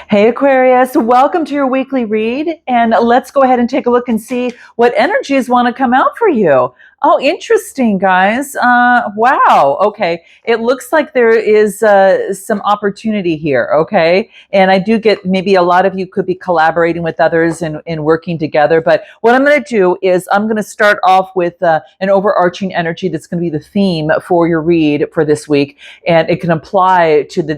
Hey Aquarius, welcome to your weekly read, and let's go ahead and take a look and see what energies want to come out for you. Oh, interesting, guys. Wow. Okay. It looks like there is some opportunity here. Okay. And I do get maybe a lot of you could be collaborating with others and working together. But what I'm going to do is I'm going to start off with an overarching energy that's going to be the theme for your read for this week. And it can apply to the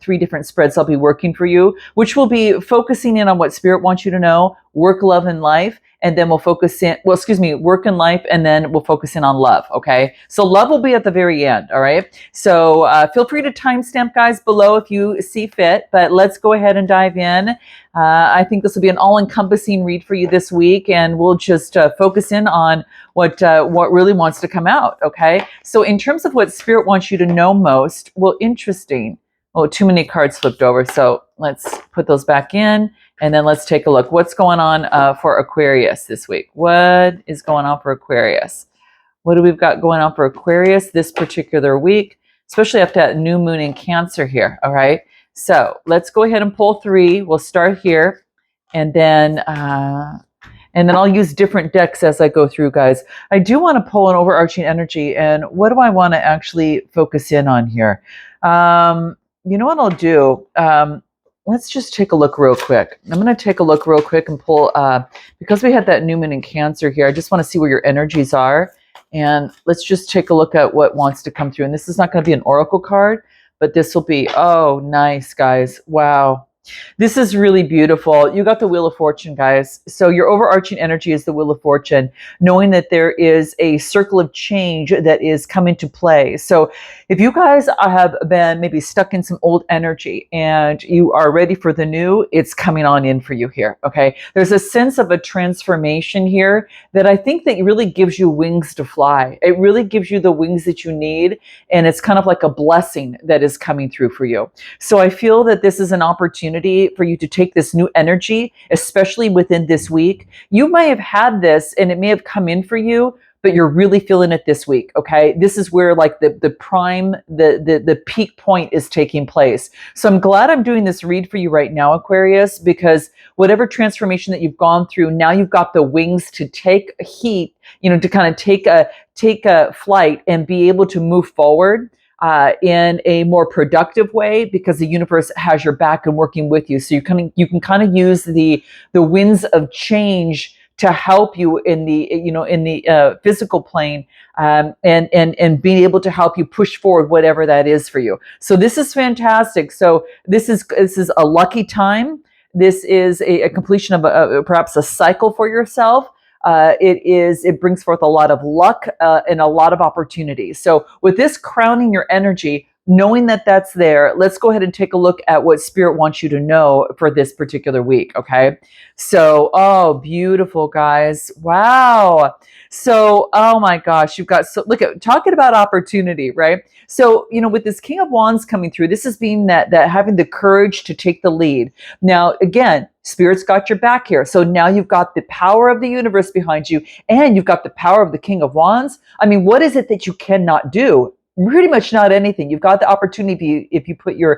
three different spreads I'll be working for you, which will be focusing in on what Spirit wants you to know, work, love, and life. And then we'll focus in, work and life, and then we'll focus in on love, okay? So love will be at the very end, all right? So feel free to timestamp, guys, below if you see fit, but let's go ahead and dive in. I think this will be an all-encompassing read for you this week, and we'll just focus in on what really wants to come out, okay? So in terms of what Spirit wants you to know most, well, interesting. Oh, too many cards flipped over, so let's put those back in. And then let's take a look. What's going on for Aquarius this week? What is going on for Aquarius? What do we've got going on for Aquarius this particular week, especially after that new moon in Cancer here, all right? So let's go ahead and pull three. We'll start here, and then I'll use different decks as I go through, guys. I do want to pull an overarching energy, and what do I want to actually focus in on here? You know what I'll do? Let's just take a look real quick. I'm going to take a look real quick and pull, because we had that new moon in Cancer here, I just want to see where your energies are. And let's just take a look at what wants to come through. And this is not going to be an oracle card, but this will be, oh, nice, guys. Wow. This is really beautiful. You got the Wheel of Fortune, guys. So your overarching energy is the Wheel of Fortune, knowing that there is a circle of change that is coming to play. So if you guys have been maybe stuck in some old energy and you are ready for the new, it's coming on in for you here, okay? There's a sense of a transformation here that I think that really gives you wings to fly. It really gives you the wings that you need, and it's kind of like a blessing that is coming through for you. So I feel that this is an opportunity for you to take this new energy, especially within this week. You may have had this and it may have come in for you, but you're really feeling it this week, okay? This is where like the prime, the peak point is taking place. So I'm glad I'm doing this read for you right now, Aquarius, because whatever transformation that you've gone through, now you've got the wings to take a heat, to kind of take a flight and be able to move forward in a more productive way, because the universe has your back and working with you. So you can kind of use the winds of change to help you in the physical plane, and being able to help you push forward whatever that is for you. So this is fantastic. So this is a lucky time. This is a completion of perhaps a cycle for yourself. It brings forth a lot of luck and a lot of opportunities. So with this crowning your energy, knowing that that's there, let's go ahead and take a look at what Spirit wants you to know for this particular week, okay? So, oh, beautiful, guys. Wow. So, oh my gosh, look at, talking about opportunity, right? So, with this King of Wands coming through, this is being that having the courage to take the lead. Now, again, Spirit's got your back here. So now you've got the power of the universe behind you, and you've got the power of the King of Wands. I mean, what is it that you cannot do? Pretty much not anything. You've got the opportunity if you put you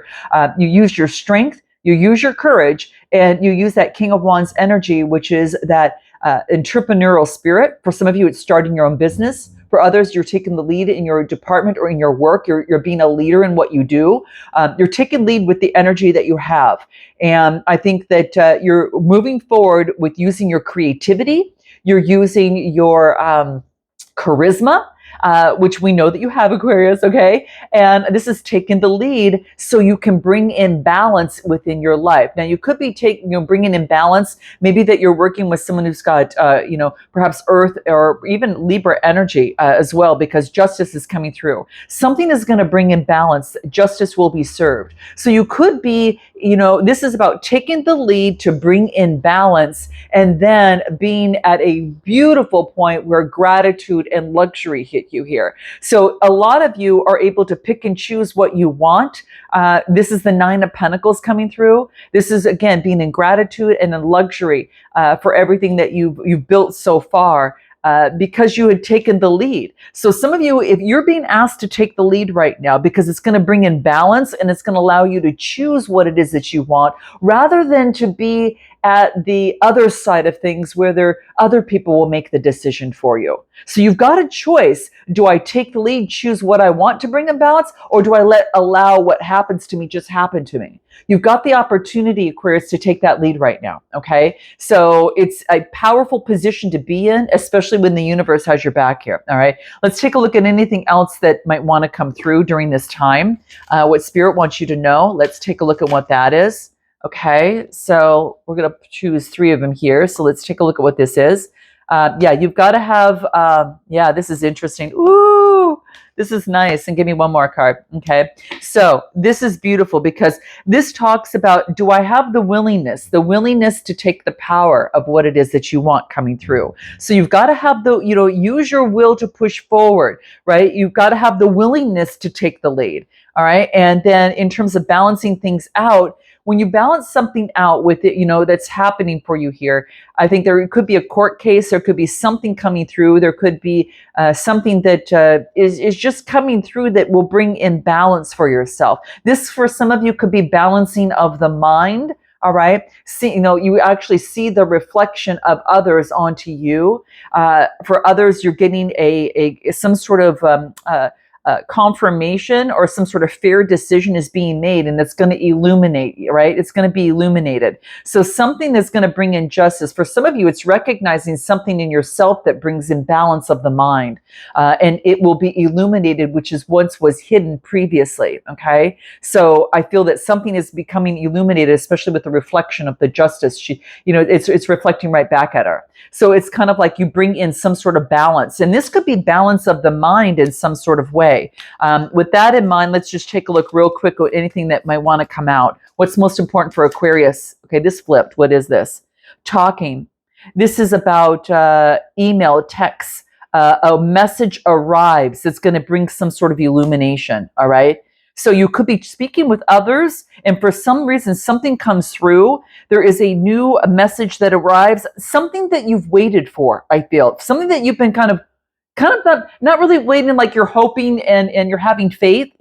use your strength, you use your courage, and you use that King of Wands energy, which is that entrepreneurial spirit. For some of you, it's starting your own business. For others, you're taking the lead in your department or in your work. You're being a leader in what you do. You're taking lead with the energy that you have. And I think that you're moving forward with using your creativity. You're using your charisma, which we know that you have, Aquarius, okay? And this is taking the lead so you can bring in balance within your life. Now, you could be bringing in balance, maybe that you're working with someone who's got, perhaps Earth or even Libra energy as well, because justice is coming through. Something is going to bring in balance. Justice will be served. So you could be, this is about taking the lead to bring in balance, and then being at a beautiful point where gratitude and luxury hit you here. So a lot of you are able to pick and choose what you want. This is the Nine of Pentacles coming through. This is, again, being in gratitude and in luxury for everything that you've built so far. because you had taken the lead. So some of you, if you're being asked to take the lead right now, because it's going to bring in balance and it's going to allow you to choose what it is that you want, rather than to be at the other side of things where other people will make the decision for you. So you've got a choice. Do I take the lead, choose what I want to bring in balance, or do I allow what happens to me just happen to me? You've got the opportunity, Aquarius, to take that lead right now, okay? So it's a powerful position to be in, especially when the universe has your back here, all right? Let's take a look at anything else that might want to come through during this time. What Spirit wants you to know, let's take a look at what that is. Okay, so we're going to choose 3 of them here. So let's take a look at what this is. Yeah, you've got to have, yeah, this is interesting. Ooh, this is nice. And give me one more card. Okay, so this is beautiful because this talks about, do I have the willingness to take the power of what it is that you want coming through? So you've got to have the, use your will to push forward, right? You've got to have the willingness to take the lead. All right. And then in terms of balancing things out, when you balance something out with it, that's happening for you here, I think there could be a court case, there could be something coming through, there could be something that is just coming through that will bring in balance for yourself. This, for some of you, could be balancing of the mind. All right. See, you actually see the reflection of others onto you. For others, you're getting some sort of confirmation or some sort of fair decision is being made, and it's going to illuminate, right? It's going to be illuminated. So something that's going to bring in justice. For some of you, it's recognizing something in yourself that brings in balance of the mind, and it will be illuminated, which is once was hidden previously. Okay, so I feel that something is becoming illuminated, especially with the reflection of the justice. It's reflecting right back at her. So it's kind of like you bring in some sort of balance, and this could be balance of the mind in some sort of way. With that in mind, let's just take a look real quick at anything that might want to come out. What's most important for Aquarius? Okay, this flipped. What is this? Talking. This is about email, text. A message arrives that's going to bring some sort of illumination. All right. So you could be speaking with others, and for some reason, something comes through. There is a new message that arrives, something that you've waited for, I feel. Something that you've been kind of not really waiting, like you're hoping and you're having faith,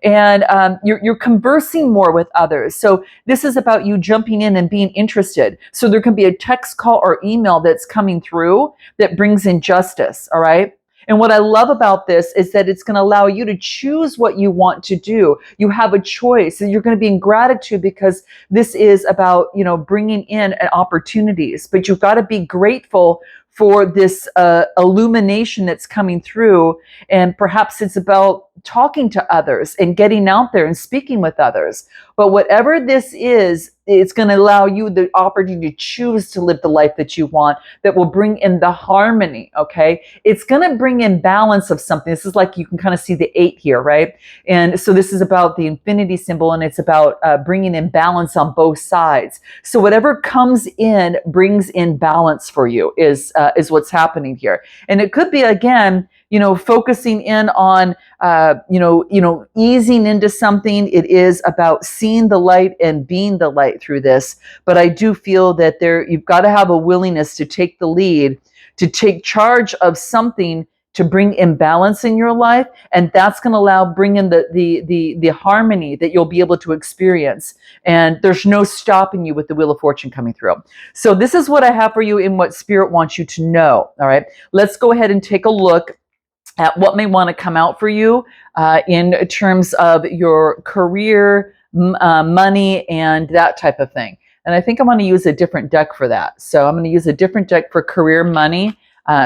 and you're conversing more with others. So this is about you jumping in and being interested. So there can be a text, call, or email that's coming through that brings in justice, all right? And what I love about this is that it's going to allow you to choose what you want to do. You have a choice, and you're going to be in gratitude because this is about, bringing in opportunities. But you've got to be grateful for this illumination that's coming through. And perhaps it's about talking to others and getting out there and speaking with others. But whatever this is, it's going to allow you the opportunity to choose to live the life that you want, that will bring in the harmony, okay? It's going to bring in balance of something. This is like, you can kind of see the 8 here, right? And so this is about the infinity symbol, and it's about bringing in balance on both sides. So whatever comes in brings in balance for you is what's happening here. And it could be, again, focusing in on, easing into something. It is about seeing the light and being the light through this. But I do feel that you've got to have a willingness to take the lead, to take charge of something, to bring imbalance in your life, and that's going to bring in the harmony that you'll be able to experience. And there's no stopping you with the Wheel of Fortune coming through. So this is what I have for you in what Spirit wants you to know. All right, let's go ahead and take a look at what may want to come out for you in terms of your career, money, and that type of thing. And I think I'm going to use a different deck for that. So I'm going to use a different deck for career, money.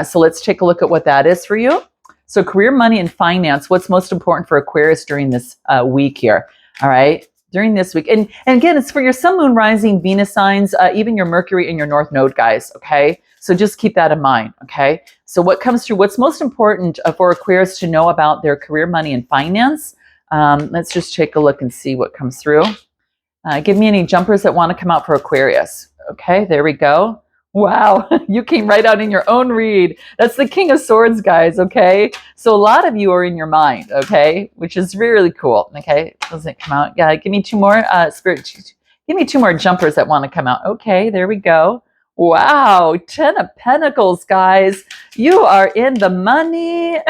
So let's take a look at what that is for you. So career, money, and finance, what's most important for Aquarius during this week here. All right, during this week. And again, it's for your sun, moon, rising, Venus signs, even your Mercury and your North Node, guys, okay? So just keep that in mind, okay? So what comes through, what's most important for Aquarius to know about their career, money, and finance? Let's just take a look and see what comes through. Give me any jumpers that want to come out for Aquarius. Okay, there we go. Wow, you came right out in your own read. That's the King of Swords, guys, okay? So a lot of you are in your mind, okay? Which is really cool, okay? Doesn't come out. Yeah, give me 2 more, Spirit. Give me 2 more jumpers that want to come out. Okay, there we go. Wow, Ten of Pentacles, guys. You are in the money.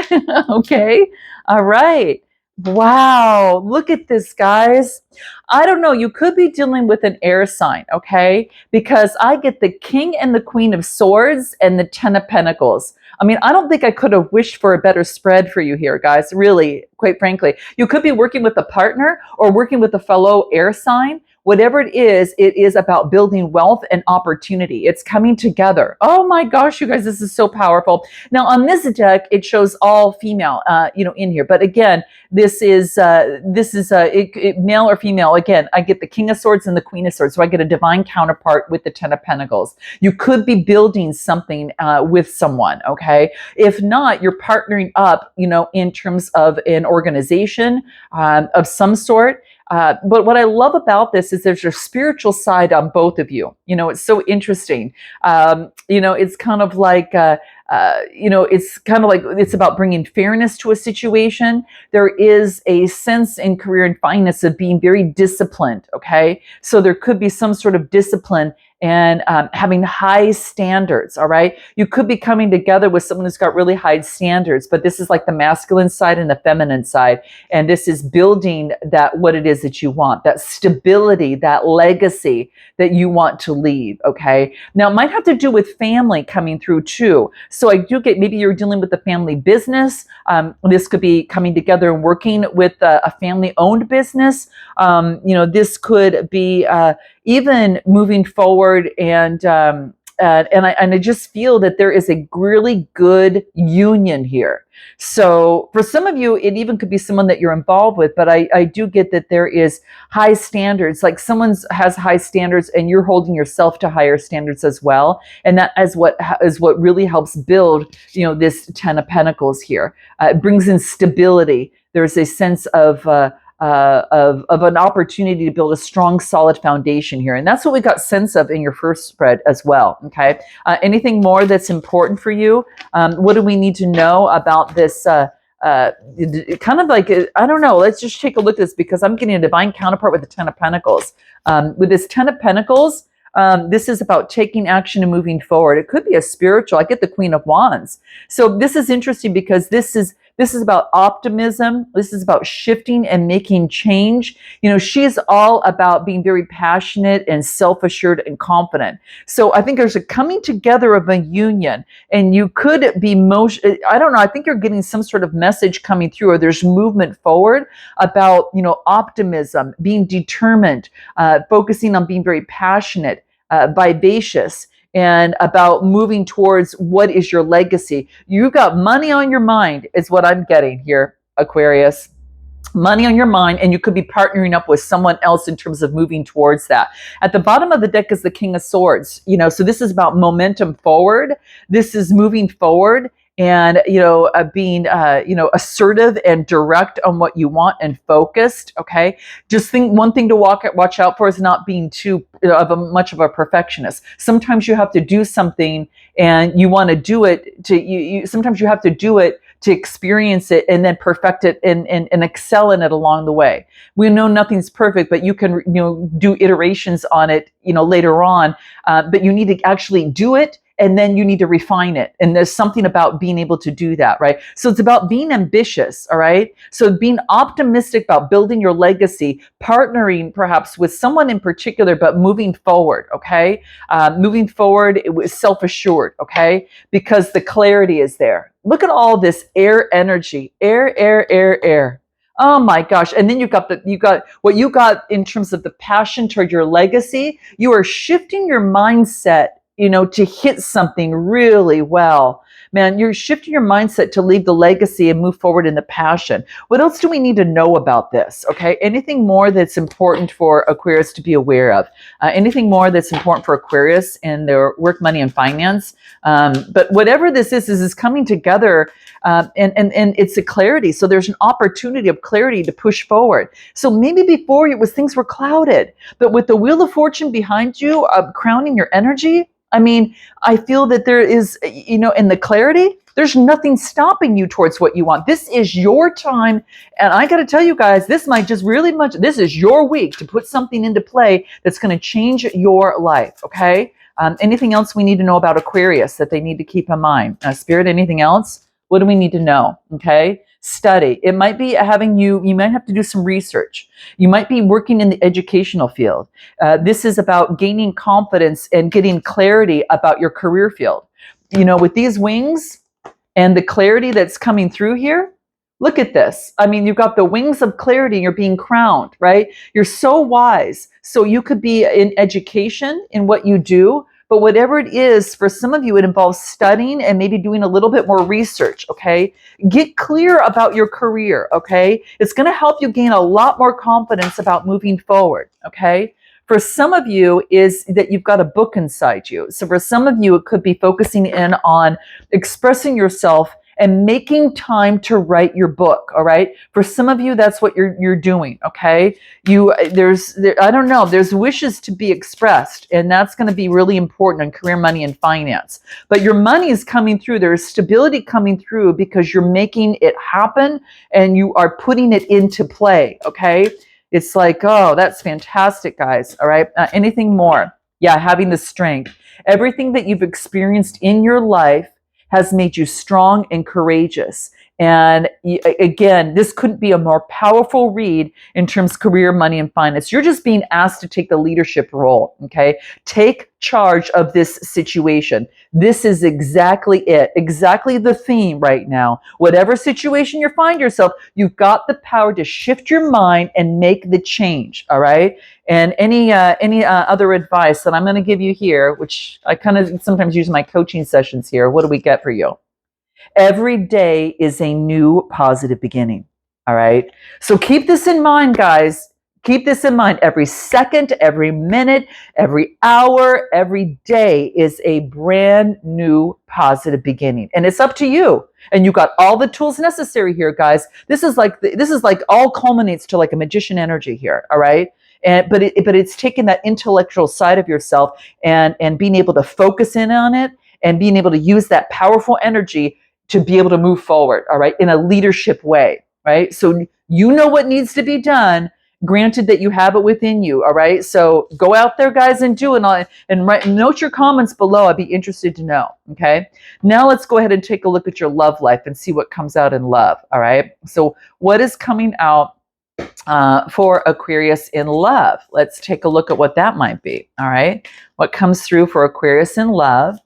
Okay. All right. Wow. Look at this, guys. I don't know. You could be dealing with an air sign, okay? Because I get the King and the Queen of Swords and the Ten of Pentacles. I mean, I don't think I could have wished for a better spread for you here, guys. Really, quite frankly. You could be working with a partner or working with a fellow air sign. Whatever it is about building wealth and opportunity. It's coming together. Oh my gosh, you guys, this is so powerful. Now on this deck, it shows all female, in here. But again, this is male or female. Again, I get the King of Swords and the Queen of Swords, so I get a divine counterpart with the Ten of Pentacles. You could be building something with someone. Okay, if not, you're partnering up, in terms of an organization of some sort. But what I love about this is there's a spiritual side on both of you. It's so interesting. It's kind of like, it's about bringing fairness to a situation. There is a sense in career and finance of being very disciplined. Okay. So there could be some sort of discipline and having high standards. All right. You could be coming together with someone who's got really high standards, but this is like the masculine side and the feminine side. And this is building what it is that you want, that stability, that legacy that you want to leave. Okay. Now it might have to do with family coming through too. So I do get, maybe you're dealing with a family business. This could be coming together and working with a family owned business. This could be, even moving forward, and I just feel that there is a really good union here. So for some of you, it even could be someone that you're involved with, but I do get that there is high standards, like someone has high standards and you're holding yourself to higher standards as well. And that is what really helps build, this Ten of Pentacles here. It brings in stability. There's a sense of an opportunity to build a strong, solid foundation here. And that's what we got sense of in your first spread as well. Okay. Anything more that's important for you? What do we need to know about this? Kind of like, I don't know. Let's just take a look at this because I'm getting a divine counterpart with the Ten of Pentacles. With this Ten of Pentacles, this is about taking action and moving forward. It could be a spiritual. I get the Queen of Wands. So this is interesting because this is about optimism. This is about shifting and making change. She's all about being very passionate and self-assured and confident. So I think there's a coming together of a union, and you could be I don't know. I think you're getting some sort of message coming through, or there's movement forward about, optimism, being determined, focusing on being very passionate, vivacious, and about moving towards what is your legacy. You got money on your mind is what I'm getting here, Aquarius. Money on your mind, and you could be partnering up with someone else in terms of moving towards that. At the bottom of the deck is the King of Swords. So this is about momentum forward. This is moving forward and being assertive and direct on what you want and focused. Okay, just think one thing to watch out for is not being too much of a perfectionist. Sometimes you have to do something and you want to do it to sometimes you have to do it to experience it and then perfect it and excel in it along the way. We know nothing's perfect, but you can do iterations on it later on, but you need to actually do it, and then you need to refine it. And there's something about being able to do that, right? So it's about being ambitious, all right? So being optimistic about building your legacy, partnering perhaps with someone in particular, but moving forward, okay? Moving forward, it was self-assured, okay? Because the clarity is there. Look at all this air energy, air. Oh my gosh. And then you got what you got in terms of the passion toward your legacy. You are shifting your mindset to hit something really well. Man, you're shifting your mindset to leave the legacy and move forward in the passion. What else do we need to know about this? Okay, anything more that's important for Aquarius to be aware of? Anything more that's important for Aquarius in their work, money, and finance? But whatever this is coming together, and it's a clarity. So there's an opportunity of clarity to push forward. So maybe before things were clouded, but with the Wheel of Fortune behind you, crowning your energy, I mean, I feel that there is, in the clarity, there's nothing stopping you towards what you want. This is your time. And I got to tell you guys, this is your week to put something into play that's going to change your life. Okay. Anything else we need to know about Aquarius that they need to keep in mind? Spirit, anything else? What do we need to know? Okay. Study. It might be having you might have to do some research. You might be working in the educational field. This is about gaining confidence and getting clarity about your career field. With these wings and the clarity that's coming through here, look at this. I mean, you've got the wings of clarity. You're being crowned, right? You're so wise. So you could be in education in what you do, but whatever it is, for some of you, it involves studying and maybe doing a little bit more research, okay? Get clear about your career, okay? It's going to help you gain a lot more confidence about moving forward, okay? For some of you is that you've got a book inside you. So for some of you, it could be focusing in on expressing yourself and making time to write your book. All right. For some of you, that's what you're doing. Okay. I don't know, there's wishes to be expressed, and that's going to be really important in career, money, and finance. But your money is coming through. There's stability coming through because you're making it happen and you are putting it into play. Okay. It's like, oh, that's fantastic, guys. All right. Anything more? Yeah. Having the strength. Everything that you've experienced in your life has made you strong and courageous. And again, this couldn't be a more powerful read in terms of career, money, and finance. You're just being asked to take the leadership role, okay? Take charge of this situation. This is exactly it, exactly the theme right now. Whatever situation you find yourself, you've got the power to shift your mind and make the change, all right? And any other advice that I'm going to give you here, which I kind of sometimes use in my coaching sessions here, what do we get for you? Every day is a new positive beginning. All right. So keep this in mind, guys. Keep this in mind. Every second, every minute, every hour, every day is a brand new positive beginning. And it's up to you. And you got all the tools necessary here, guys. This is like all culminates to like a magician energy here. All right. But it's taking that intellectual side of yourself and being able to focus in on it and being able to use that powerful energy to be able to move forward, all right, in a leadership way, right? So you know what needs to be done, granted that you have it within you, all right? So go out there, guys, and do it, and note your comments below. I'd be interested to know, okay? Now let's go ahead and take a look at your love life and see what comes out in love, all right? So what is coming out for Aquarius in love? Let's take a look at what that might be, all right? What comes through for Aquarius in love?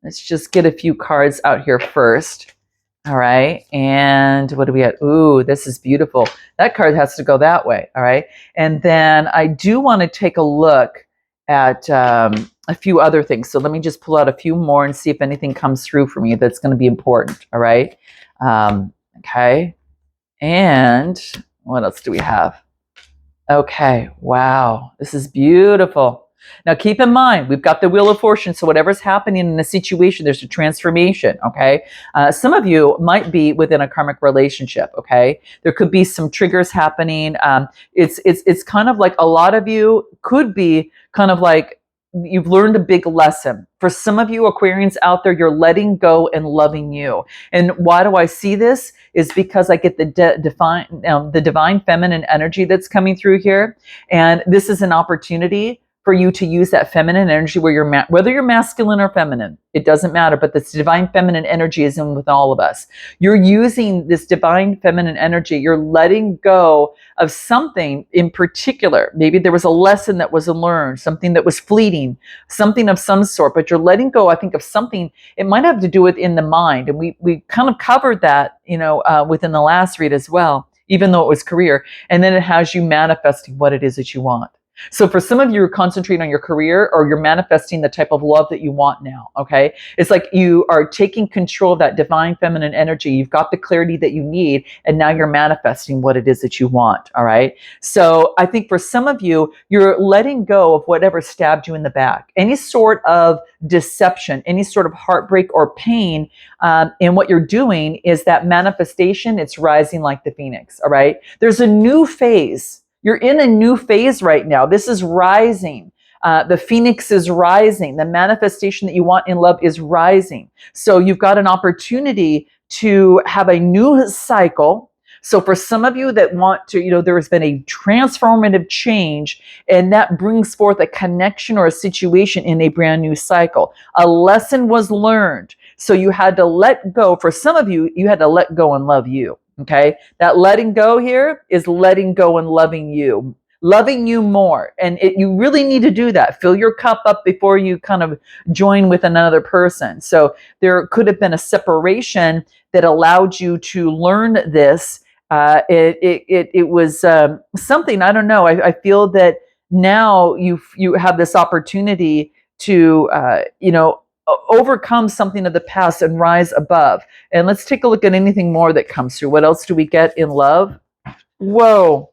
Let's just get a few cards out here first. All right. And what do we have? Ooh, this is beautiful. That card has to go that way. All right. And then I do want to take a look at a few other things. So let me just pull out a few more and see if anything comes through for me that's going to be important. All right. Okay. And what else do we have? Okay. Wow. This is beautiful. Now, keep in mind, we've got the Wheel of Fortune, so whatever's happening in a situation, there's a transformation, okay? Some of you might be within a karmic relationship, okay? There could be some triggers happening. It's kind of like a lot of you could be kind of like you've learned a big lesson. For some of you Aquarians out there, you're letting go and loving you. And why do I see this? Is because I get the divine feminine energy that's coming through here. And this is an opportunity for you to use that feminine energy where whether you're masculine or feminine, it doesn't matter, but this divine feminine energy is in with all of us. You're using this divine feminine energy. You're letting go of something in particular. Maybe there was a lesson that was learned, something that was fleeting, something of some sort, but you're letting go, I think, of something. It might have to do with in the mind. And we kind of covered that, within the last read as well, even though it was career. And then it has you manifesting what it is that you want. So for some of you, you're concentrating on your career, or you're manifesting the type of love that you want now, okay? It's like you are taking control of that divine feminine energy. You've got the clarity that you need, and now you're manifesting what it is that you want, all right? So I think for some of you, you're letting go of whatever stabbed you in the back. Any sort of deception, any sort of heartbreak or pain, and what you're doing is that manifestation, it's rising like the phoenix, all right? There's a new phase. You're in a new phase right now. This is rising. The phoenix is rising. The manifestation that you want in love is rising. So you've got an opportunity to have a new cycle So for some of you that want to, there has been a transformative change, and that brings forth a connection or a situation in a brand new cycle. A lesson was learned. So you had to let go. For some of you, you had to let go and love you. Okay. That letting go here is letting go and loving you more. And you really need to do that. Fill your cup up before you kind of join with another person. So there could have been a separation that allowed you to learn this. It was something, I don't know. I feel that now you have this opportunity to, overcome something of the past and rise above. And let's take a look at anything more that comes through. What else do we get in love? Whoa,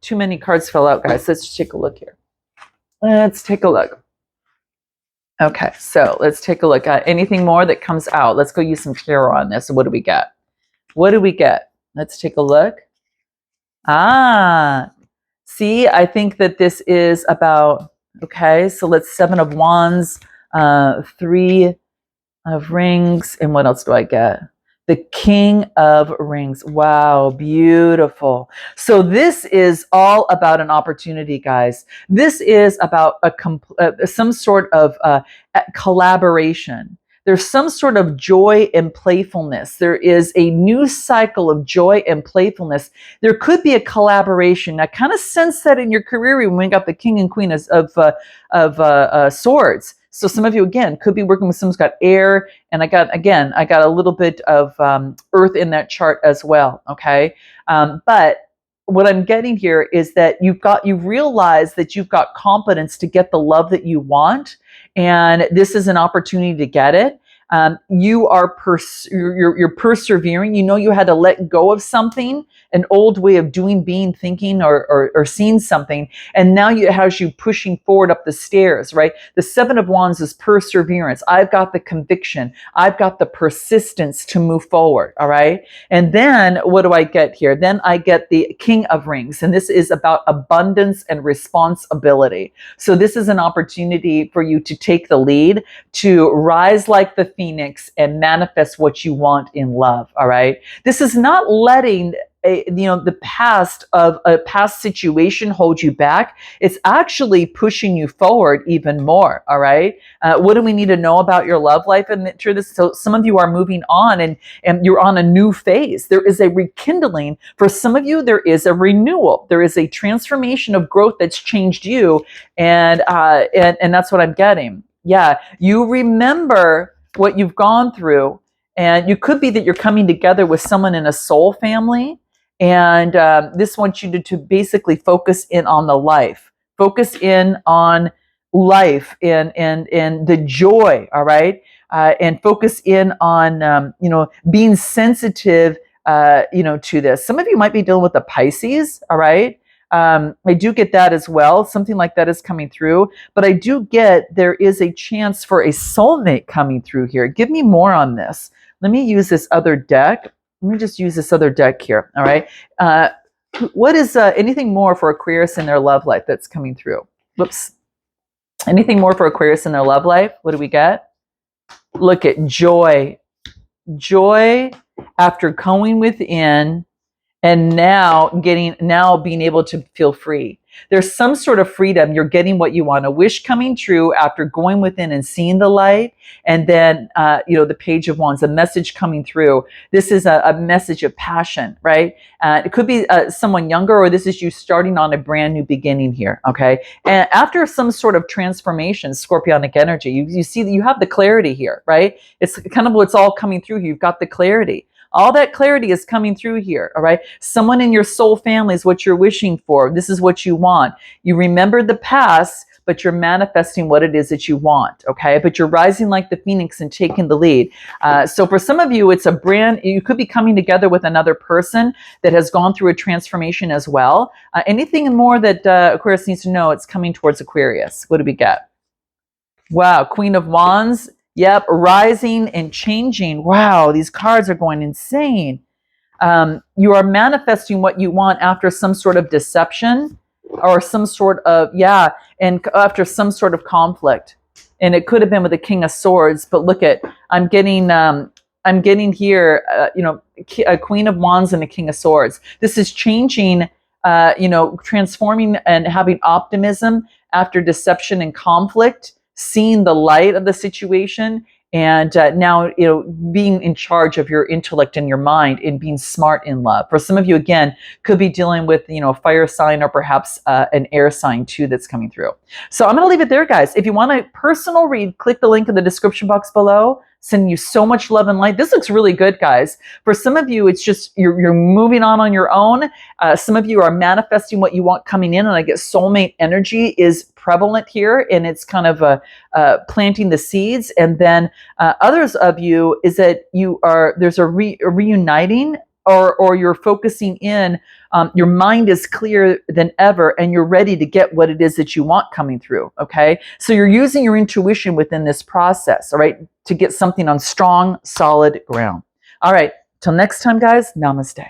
too many cards fell out, guys. Let's just take a look here. Let's take a look. Okay, so let's take a look at anything more that comes out. Let's go use some tarot on this. What do we get? What do we get? Let's take a look. See, I think that this is about, okay, so let's 7 of Wands, 3 of Rings, and what else do I get? The King of Rings. Wow, beautiful. So this is all about an opportunity, guys. This is about some sort of collaboration. There's some sort of joy and playfulness. There is a new cycle of joy and playfulness. There could be a collaboration. I kind of sense that in your career when we got the King and Queen of Swords. So some of you, again, could be working with someone who's got air, and I got a little bit of earth in that chart as well, okay? But what I'm getting here is that you've realized that you've got confidence to get the love that you want, and this is an opportunity to get it. You're persevering. You had to let go of something, an old way of doing, being, thinking, or seeing something, and now it has you pushing forward up the stairs, right? The 7 of Wands is perseverance. I've got the conviction. I've got the persistence to move forward, all right? And then what do I get here? Then I get the King of Rings, and this is about abundance and responsibility. So this is an opportunity for you to take the lead, to rise like the phoenix and manifest what you want in love, all right? This is not letting the past of a past situation hold you back. It's actually pushing you forward even more, all right? What do we need to know about your love life and through this? So some of you are moving on and you're on a new phase. There is a rekindling. For some of you, there is a renewal. There is a transformation of growth that's changed you, and that's what I'm getting. Yeah, you remember what you've gone through, and you could be that you're coming together with someone in a soul family, and this wants you to basically focus in on the life, focus in on life and the joy, all right, and focus in on being sensitive, to this. Some of you might be dealing with a Pisces, all right. I do get that as well. Something like that is coming through, but I do get there is a chance for a soulmate coming through here. Give me more on this. Let me use this other deck. Let me just use this other deck here. All right. What is anything more for Aquarius in their love life that's coming through? Whoops. Anything more for Aquarius in their love life? What do we get? Look at joy. Joy after going within, and now being able to feel free. There's some sort of freedom. You're getting what you want, a wish coming true after going within and seeing the light. And then, the Page of Wands, a message coming through. This is a message of passion, right? It could be someone younger, or this is you starting on a brand new beginning here, okay? And after some sort of transformation, scorpionic energy, you see that you have the clarity here, right? It's kind of what's all coming through. You've got the clarity. All that clarity is coming through here, all right? Someone in your soul family is what you're wishing for. This is what you want. You remember the past, but you're manifesting what it is that you want, okay? But you're rising like the phoenix and taking the lead. So for some of you, you could be coming together with another person that has gone through a transformation as well. Anything more that Aquarius needs to know, it's coming towards Aquarius. What do we get? Wow, Queen of Wands. Yep, rising and changing. Wow, these cards are going insane. You are manifesting what you want after some sort of deception or some sort of, and after some sort of conflict. And it could have been with the King of Swords, but look I'm getting I'm getting here, a Queen of Wands and a King of Swords. This is changing, transforming and having optimism after deception and conflict, seeing the light of the situation, and now being in charge of your intellect and your mind and being smart in love. For some of you, again, could be dealing with a fire sign or perhaps an air sign too that's coming through. So I'm going to leave it there, guys. If you want a personal read, click the link in the description box below. Sending you so much love and light. This looks really good, guys. For some of you, it's just you're moving on your own. Some of you are manifesting what you want coming in, and I get soulmate energy is prevalent here, and it's kind of planting the seeds. And then others of you is that there's a reuniting, or you're focusing in. Your mind is clearer than ever, and you're ready to get what it is that you want coming through. Okay, so you're using your intuition within this process. All right, to get something on strong, solid ground. All right, till next time, guys. Namaste.